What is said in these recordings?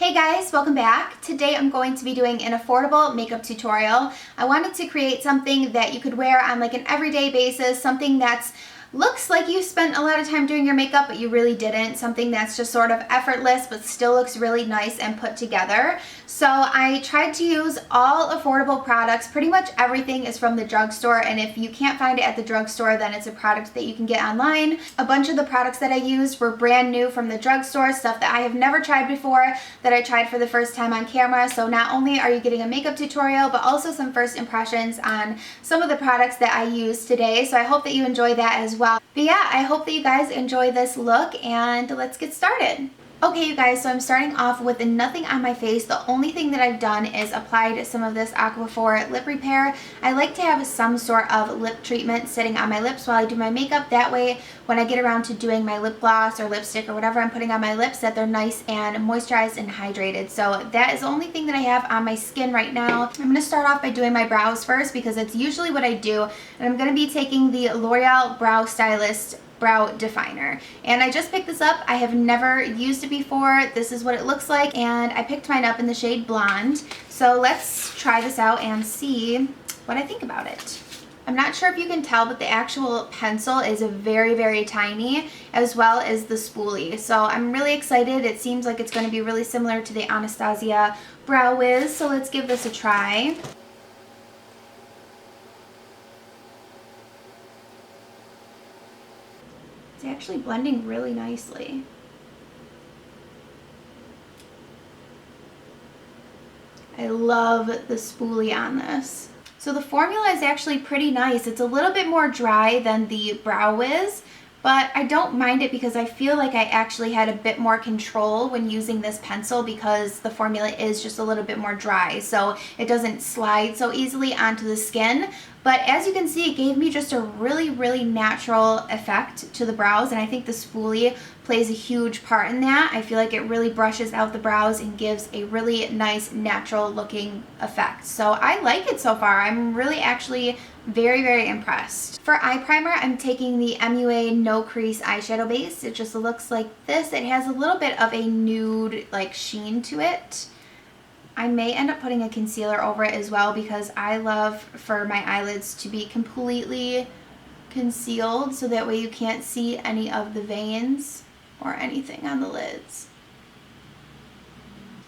Hey guys, welcome back. Today I'm going to be doing an affordable makeup tutorial. I wanted to create something that you could wear on like an everyday basis, something that's looks like you spent a lot of time doing your makeup but you really didn't, something that's just sort of effortless but still looks really nice and put together. So I tried to use all affordable products. Pretty much everything is from the drugstore, and if you can't find it at the drugstore, then it's a product that you can get online. A bunch of the products that I used were brand new from the drugstore, stuff that I have never tried before, that I tried for the first time on camera. So not only are you getting a makeup tutorial, but also some first impressions on some of the products that I used today. So I hope that you enjoy that as well. But yeah, I hope that you guys enjoy this look, and let's get started. Okay, you guys, so I'm starting off with nothing on my face. The only thing that I've done is applied some of this Aquaphor Lip Repair. I like to have some sort of lip treatment sitting on my lips while I do my makeup. That way, when I get around to doing my lip gloss or lipstick or whatever I'm putting on my lips, that they're nice and moisturized and hydrated. So that is the only thing that I have on my skin right now. I'm going to start off by doing my brows first because it's usually what I do. And I'm going to be taking the L'Oreal Brow Stylist brow definer, and I just picked this up. I have never used it before. This is what it looks like, and I picked mine up in the shade Blonde. So let's try this out and see what I think about it. I'm not sure if you can tell, but the actual pencil is very, very tiny, as well as the spoolie. So I'm really excited. It seems like it's going to be really similar to the Anastasia Brow Wiz, so let's give this a try. It's actually blending really nicely. I love the spoolie on this. So the formula is actually pretty nice. It's a little bit more dry than the Brow Wiz, but I don't mind it because I feel like I actually had a bit more control when using this pencil because the formula is just a little bit more dry, so it doesn't slide so easily onto the skin. But as you can see, it gave me just a really, really natural effect to the brows, and I think the spoolie plays a huge part in that. I feel like it really brushes out the brows and gives a really nice, natural looking effect. So I like it so far. I'm really actually very, very impressed. For eye primer, I'm taking the MUA No Crease eyeshadow base. It just looks like this. It has a little bit of a nude like sheen to it. I may end up putting a concealer over it as well because I love for my eyelids to be completely concealed so that way you can't see any of the veins or anything on the lids.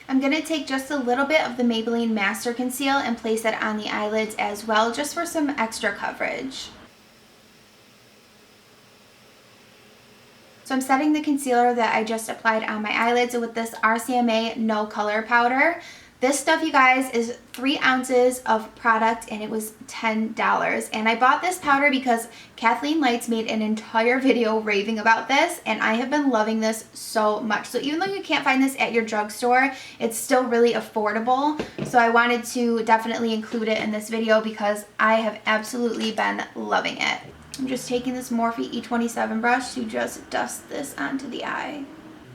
I'm going to take just a little bit of the Maybelline Master Conceal and place it on the eyelids as well, just for some extra coverage. So I'm setting the concealer that I just applied on my eyelids with this RCMA No Color Powder. This stuff, you guys, is 3 ounces of product, and it was $10. And I bought this powder because Kathleen Lights made an entire video raving about this, and I have been loving this so much. So even though you can't find this at your drugstore, it's still really affordable. So I wanted to definitely include it in this video because I have absolutely been loving it. I'm just taking this Morphe E27 brush to just dust this onto the eye.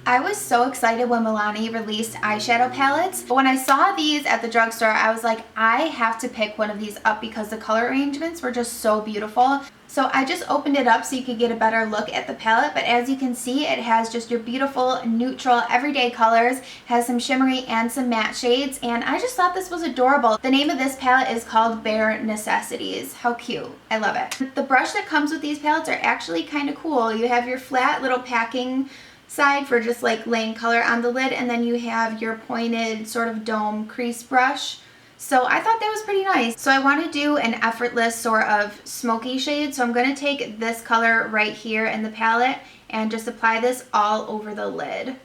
I was so excited when Milani released eyeshadow palettes, but when I saw these at the drugstore, I was like, I have to pick one of these up because the color arrangements were just so beautiful. So I just opened it up so you could get a better look at the palette, but as you can see, it has just your beautiful, neutral, everyday colors, has some shimmery and some matte shades, and I just thought this was adorable. The name of this palette is called Bare Necessities. How cute. I love it. The brush that comes with these palettes are actually kind of cool. You have your flat little packing side for just like laying color on the lid, and then you have your pointed sort of dome crease brush. So I thought that was pretty nice. So I want to do an effortless sort of smoky shade, so I'm going to take this color right here in the palette and just apply this all over the lid.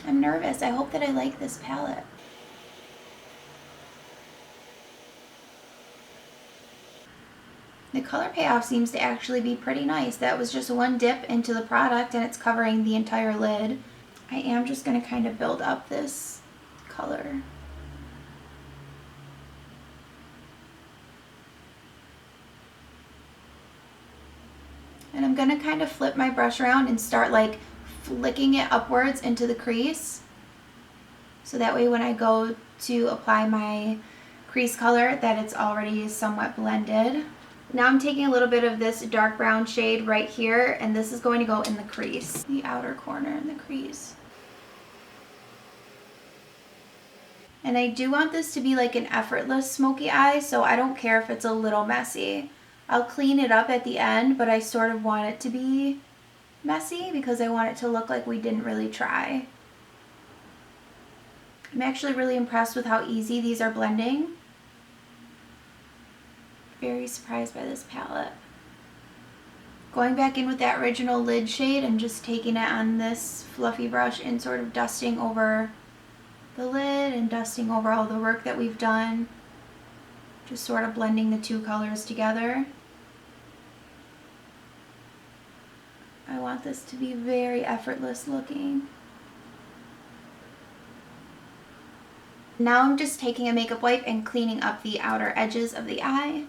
I'm nervous. I hope that I like this palette. The color payoff seems to actually be pretty nice. That was just one dip into the product and it's covering the entire lid. I am just going to kind of build up this color. And I'm going to kind of flip my brush around and start like flicking it upwards into the crease. So that way when I go to apply my crease color, that it's already somewhat blended. Now I'm taking a little bit of this dark brown shade right here, and this is going to go in the crease, the outer corner in the crease. And I do want this to be like an effortless smoky eye, so I don't care if it's a little messy. I'll clean it up at the end, but I sort of want it to be messy because I want it to look like we didn't really try. I'm actually really impressed with how easy these are blending. Very surprised by this palette. Going back in with that original lid shade and just taking it on this fluffy brush and sort of dusting over the lid and dusting over all the work that we've done. Just sort of blending the two colors together. I want this to be very effortless looking. Now I'm just taking a makeup wipe and cleaning up the outer edges of the eye.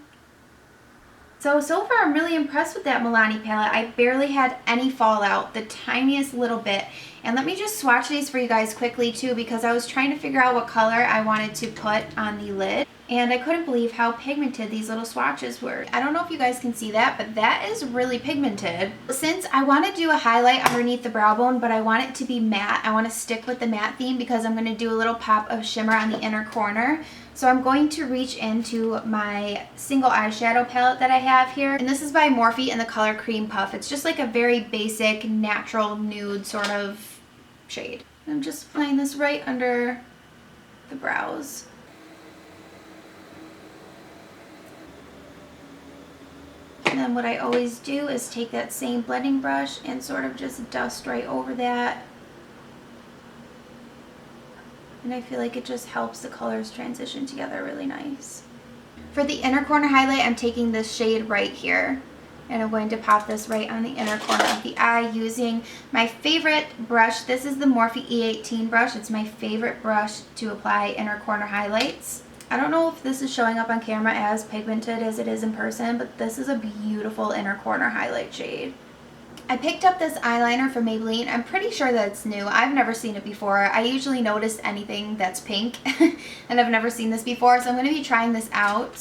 So far I'm really impressed with that Milani palette. I barely had any fallout, the tiniest little bit. And let me just swatch these for you guys quickly too, because I was trying to figure out what color I wanted to put on the lid. And I couldn't believe how pigmented these little swatches were. I don't know if you guys can see that, but that is really pigmented. Since I want to do a highlight underneath the brow bone, but I want it to be matte, I want to stick with the matte theme because I'm going to do a little pop of shimmer on the inner corner. So I'm going to reach into my single eyeshadow palette that I have here. And this is by Morphe in the color Cream Puff. It's just like a very basic, natural nude sort of shade. I'm just applying this right under the brows. And then what I always do is take that same blending brush and sort of just dust right over that. And I feel like it just helps the colors transition together really nice. For the inner corner highlight, I'm taking this shade right here. And I'm going to pop this right on the inner corner of the eye using my favorite brush. This is the Morphe E18 brush. It's my favorite brush to apply inner corner highlights. I don't know if this is showing up on camera as pigmented as it is in person, but this is a beautiful inner corner highlight shade. I picked up this eyeliner from Maybelline. I'm pretty sure that it's new. I've never seen it before. I usually notice anything that's pink, and I've never seen this before, so I'm going to be trying this out.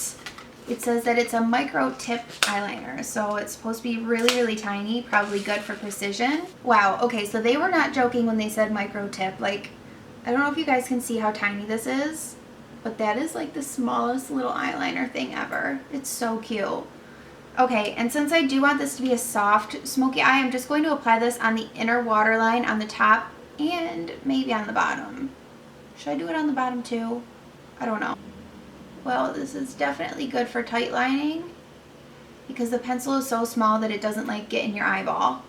It says that it's a micro tip eyeliner, so it's supposed to be really, really tiny, probably good for precision. Wow, okay, so they were not joking when they said micro tip. Like, I don't know if you guys can see how tiny this is, but that is like the smallest little eyeliner thing ever. It's so cute. Okay, and since I do want this to be a soft smoky eye, I'm just going to apply this on the inner waterline on the top and maybe on the bottom. Should I do it on the bottom too? I don't know. Well, this is definitely good for tight lining because the pencil is so small that it doesn't like get in your eyeball.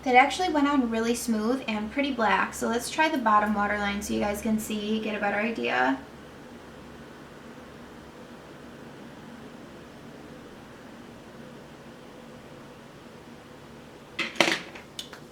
That actually went on really smooth and pretty black. So let's try the bottom waterline so you guys can see, get a better idea.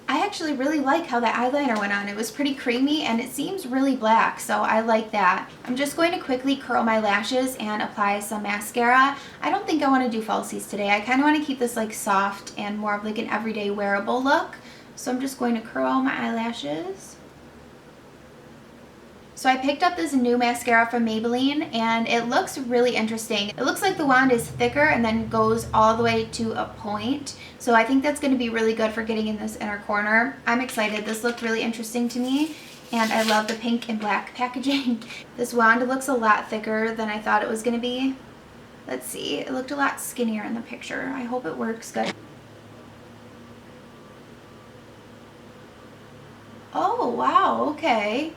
I actually really like how the eyeliner went on. It was pretty creamy and it seems really black, so I like that. I'm just going to quickly curl my lashes and apply some mascara. I don't think I want to do falsies today. I kind of want to keep this like soft and more of like an everyday wearable look. So I'm just going to curl my eyelashes. So I picked up this new mascara from Maybelline and it looks really interesting. It looks like the wand is thicker and then goes all the way to a point. So I think that's going to be really good for getting in this inner corner. I'm excited. This looked really interesting to me and I love the pink and black packaging. This wand looks a lot thicker than I thought it was going to be. Let's see. It looked a lot skinnier in the picture. I hope it works good. Oh, wow. Okay.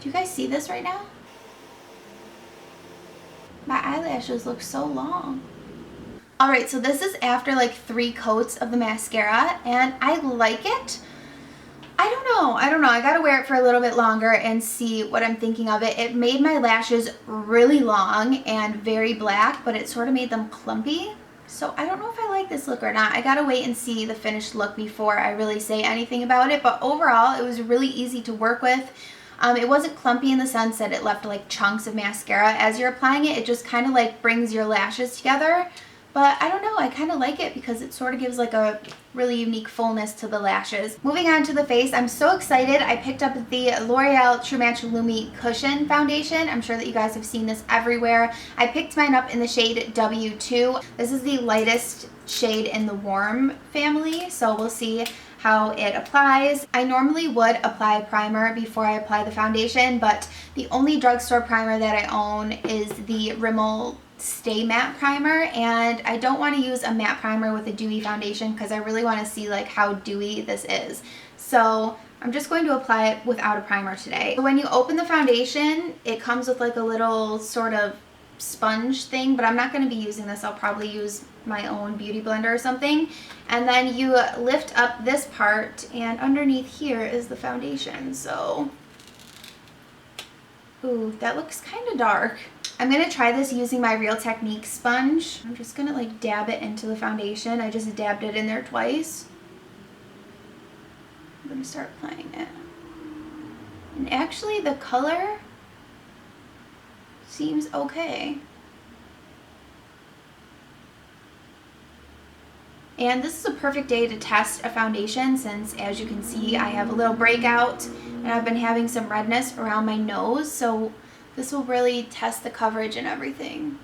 Do you guys see this right now? My eyelashes look so long. Alright, so this is after like 3 coats of the mascara and I like it. I don't know. I gotta wear it for a little bit longer and see what I'm thinking of it. It made my lashes really long and very black, but it sort of made them clumpy. So I don't know if I like this look or not. I gotta wait and see the finished look before I really say anything about it. But overall, it was really easy to work with. It wasn't clumpy in the sense that it left like chunks of mascara. As you're applying it, it just kind of like brings your lashes together. But I don't know, I kind of like it because it sort of gives like a really unique fullness to the lashes. Moving on to the face, I'm so excited. I picked up the L'Oreal True Match Lumi Cushion Foundation. I'm sure that you guys have seen this everywhere. I picked mine up in the shade W2. This is the lightest shade in the warm family, so we'll see how it applies. I normally would apply a primer before I apply the foundation, but the only drugstore primer that I own is the Rimmel Stay Matte Primer, and I don't want to use a matte primer with a dewy foundation because I really want to see like how dewy this is. So I'm just going to apply it without a primer today. When you open the foundation, it comes with like a little sort of sponge thing, but I'm not going to be using this. I'll probably use my own beauty blender or something. And then you lift up this part, and underneath here is the foundation. So, ooh, that looks kind of dark. I'm going to try this using my Real Techniques sponge. I'm just going to like dab it into the foundation. I just dabbed it in there twice. I'm going to start applying it. And actually the color seems okay. And this is a perfect day to test a foundation since, as you can see, I have a little breakout and I've been having some redness around my nose, so this will really test the coverage and everything.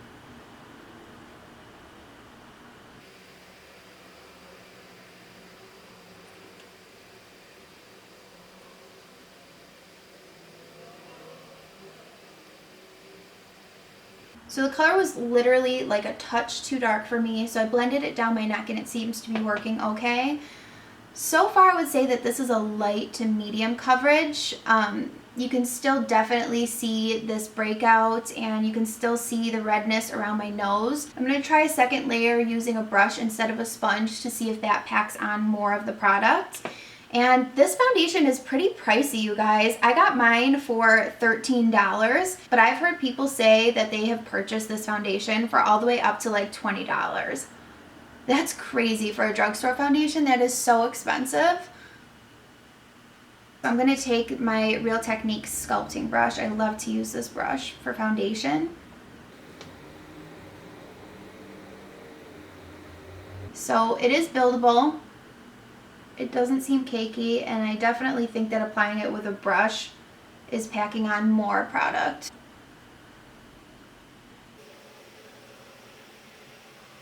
So the color was literally like a touch too dark for me, so I blended it down my neck and it seems to be working okay. So far I would say that this is a light to medium coverage. You can still definitely see this breakout and you can still see the redness around my nose. I'm going to try a second layer using a brush instead of a sponge to see if that packs on more of the product. And this foundation is pretty pricey, you guys. I got mine for $13, but I've heard people say that they have purchased this foundation for all the way up to like $20. That's crazy for a drugstore foundation. That is so expensive. So I'm going to take my Real Techniques sculpting brush. I love to use this brush for foundation. So it is buildable. It doesn't seem cakey, and I definitely think that applying it with a brush is packing on more product.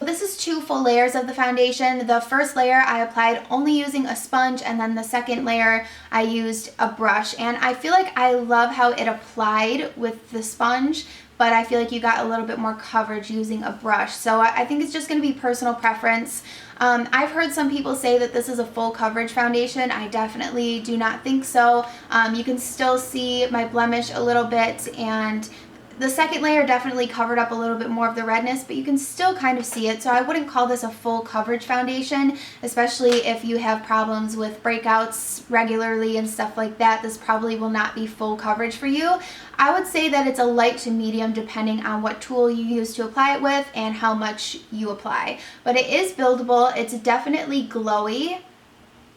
This is 2 full layers of the foundation. The first layer I applied only using a sponge, and then the second layer I used a brush. And I feel like I love how it applied with the sponge, but I feel like you got a little bit more coverage using a brush. So I think it's just going to be personal preference. I've heard some people say that this is a full coverage foundation. I definitely do not think so. You can still see my blemish a little bit, and the second layer definitely covered up a little bit more of the redness, but you can still kind of see it. So I wouldn't call this a full coverage foundation, especially if you have problems with breakouts regularly and stuff like that. This probably will not be full coverage for you. I would say that it's a light to medium depending on what tool you use to apply it with and how much you apply. But it is buildable. It's definitely glowy.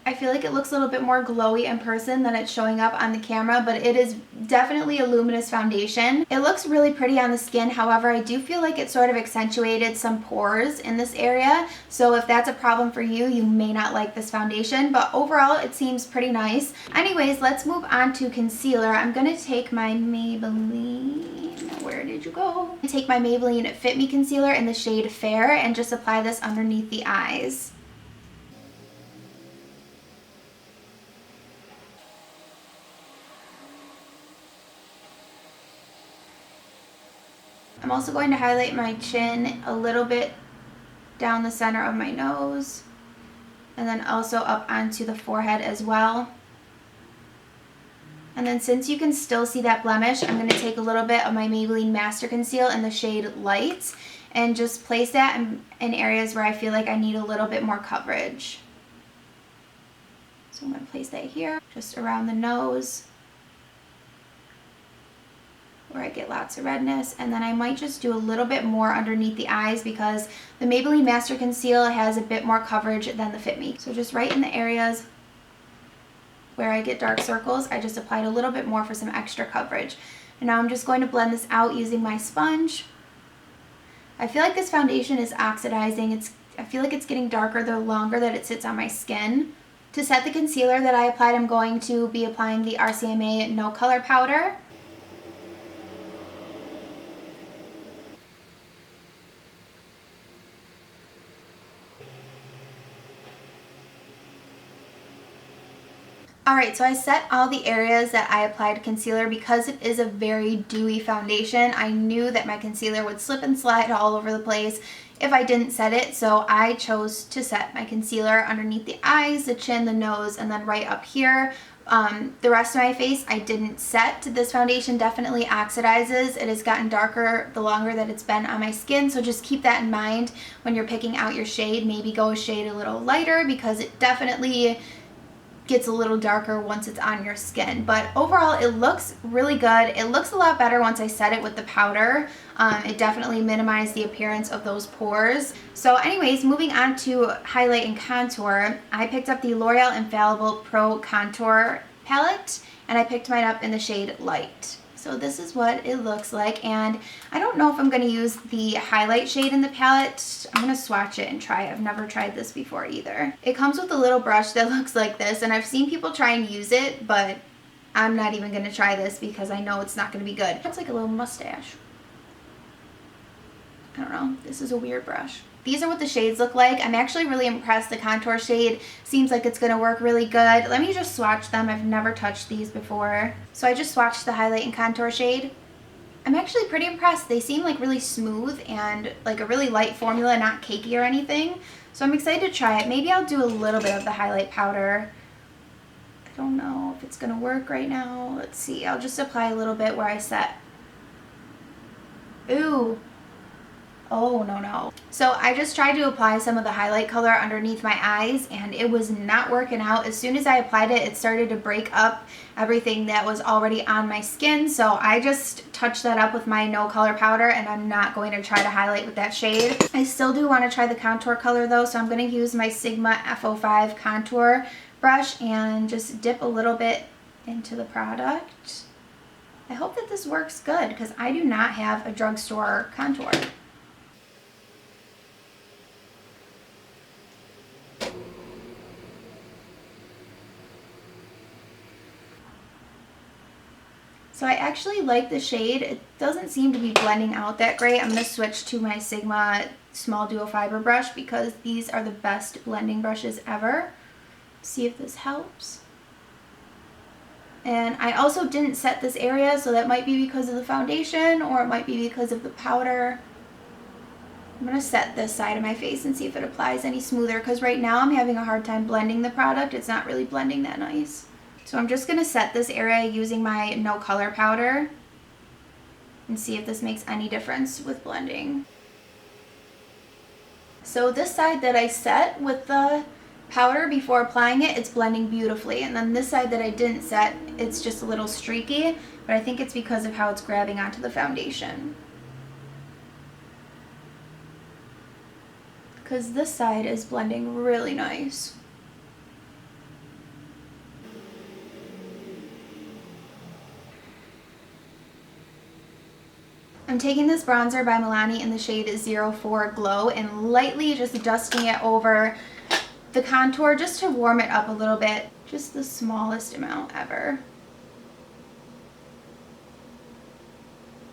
I feel like it looks a little bit more glowy in person than it's showing up on the camera, but it is definitely a luminous foundation. It looks really pretty on the skin. However, I do feel like it sort of accentuated some pores in this area. So if that's a problem for you, you may not like this foundation, but overall it seems pretty nice. Anyways, let's move on to concealer. I'm going to take my Maybelline, where did you go? Take my Maybelline Fit Me Concealer in the shade Fair and just apply this underneath the eyes. I'm also going to highlight my chin a little bit down the center of my nose, and then also up onto the forehead as well. And then since you can still see that blemish, I'm going to take a little bit of my Maybelline Master Conceal in the shade Light and just place that in areas where I feel like I need a little bit more coverage. So I'm going to place that here, just around the nose, where I get lots of redness, and then I might just do a little bit more underneath the eyes because the Maybelline Master Conceal has a bit more coverage than the Fit Me. So just right in the areas where I get dark circles, I just applied a little bit more for some extra coverage. And now I'm just going to blend this out using my sponge. I feel like this foundation is oxidizing. I feel like it's getting darker the longer that it sits on my skin. To set the concealer that I applied, I'm going to be applying the RCMA No Color Powder. Alright, so I set all the areas that I applied concealer because it is a very dewy foundation. I knew that my concealer would slip and slide all over the place if I didn't set it, so I chose to set my concealer underneath the eyes, the chin, the nose, and then right up here. The rest of my face I didn't set. This foundation definitely oxidizes. It has gotten darker the longer that it's been on my skin, so just keep that in mind when you're picking out your shade. Maybe go a shade a little lighter because it definitely gets a little darker once it's on your skin. But overall, it looks really good. It looks a lot better once I set it with the powder. It definitely minimized the appearance of those pores. So anyways, moving on to highlight and contour, I picked up the L'Oreal Infallible Pro Contour palette, and I picked mine up in the shade Light. So this is what it looks like, and I don't know if I'm going to use the highlight shade in the palette. I'm going to swatch it and try it. I've never tried this before either. It comes with a little brush that looks like this, and I've seen people try and use it, but I'm not even going to try this because I know it's not going to be good. It's like a little mustache. I don't know. This is a weird brush. These are what the shades look like. I'm actually really impressed. The contour shade seems like it's going to work really good. Let me just swatch them. I've never touched these before. So I just swatched the highlight and contour shade. I'm actually pretty impressed. They seem like really smooth and like a really light formula, not cakey or anything. So I'm excited to try it. Maybe I'll do a little bit of the highlight powder. I don't know if it's going to work right now. Let's see. I'll just apply a little bit where I set. Ooh. Oh, no. So I just tried to apply some of the highlight color underneath my eyes, and it was not working out. As soon as I applied it, it started to break up everything that was already on my skin. So I just touched that up with my no color powder, and I'm not going to try to highlight with that shade. I still do want to try the contour color though, so I'm going to use my Sigma F05 contour brush and just dip a little bit into the product. I hope that this works good because I do not have a drugstore contour. So I actually like the shade. It doesn't seem to be blending out that great. I'm going to switch to my Sigma small duo fiber brush because these are the best blending brushes ever. See if this helps. And I also didn't set this area, so that might be because of the foundation or it might be because of the powder. I'm going to set this side of my face and see if it applies any smoother because right now I'm having a hard time blending the product. It's not really blending that nice. So I'm just going to set this area using my no color powder and see if this makes any difference with blending. So this side that I set with the powder before applying it, it's blending beautifully. And then this side that I didn't set, it's just a little streaky, but I think it's because of how it's grabbing onto the foundation. Because this side is blending really nice. I'm taking this bronzer by Milani in the shade 04 Glow and lightly just dusting it over the contour just to warm it up a little bit. Just the smallest amount ever.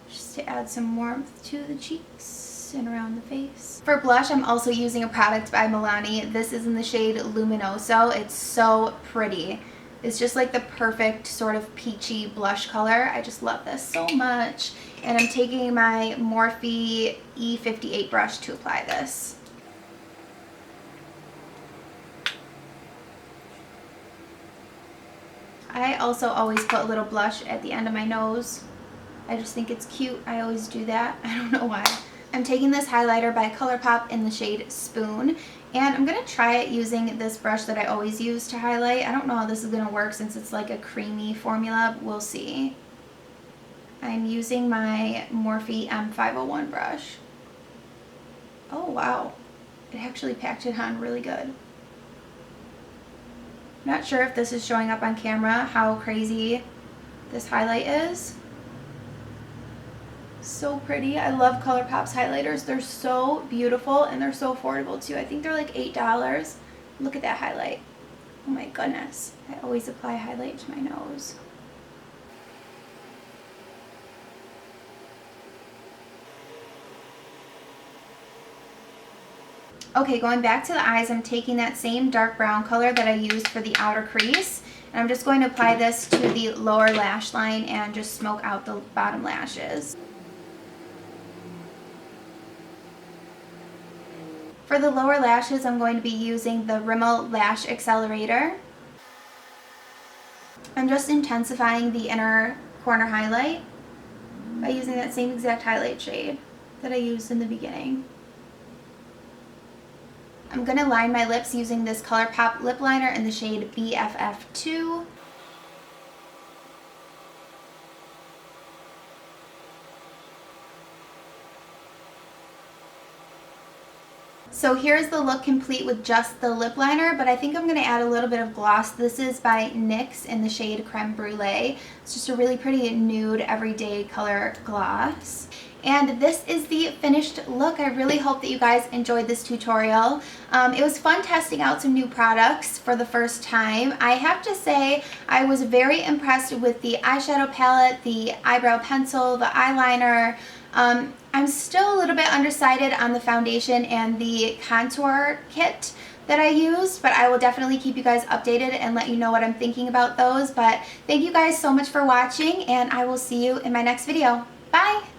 Just to add some warmth to the cheeks and around the face. For blush, I'm also using a product by Milani. This is in the shade Luminoso. It's so pretty. It's just like the perfect sort of peachy blush color. I just love this so much. And I'm taking my Morphe E58 brush to apply this. I also always put a little blush at the end of my nose. I just think it's cute. I always do that. I don't know why. I'm taking this highlighter by ColourPop in the shade Spoon. And I'm going to try it using this brush that I always use to highlight. I don't know how this is going to work since it's like a creamy formula. We'll see. I'm using my Morphe M501 brush. Oh wow, it actually packed it on really good. Not sure if this is showing up on camera, how crazy this highlight is. So pretty. I love ColourPop's highlighters. They're so beautiful and they're so affordable too. I think they're like $8. Look at that highlight. Oh my goodness. I always apply highlight to my nose. Okay, going back to the eyes, I'm taking that same dark brown color that I used for the outer crease, And I'm just going to apply this to the lower lash line and just smoke out the bottom lashes. For the lower lashes, I'm going to be using the Rimmel Lash Accelerator. I'm just intensifying the inner corner highlight by using that same exact highlight shade that I used in the beginning. I'm going to line my lips using this ColourPop lip liner in the shade BFF2. So here's the look complete with just the lip liner, but I think I'm going to add a little bit of gloss. This is by NYX in the shade Creme Brulee. It's just a really pretty nude everyday color gloss. And this is the finished look. I really hope that you guys enjoyed this tutorial. It was fun testing out some new products for the first time. I have to say I was very impressed with the eyeshadow palette, the eyebrow pencil, the eyeliner. I'm still a little bit undecided on the foundation and the contour kit that I used, but I will definitely keep you guys updated and let you know what I'm thinking about those. But thank you guys so much for watching, and I will see you in my next video. Bye!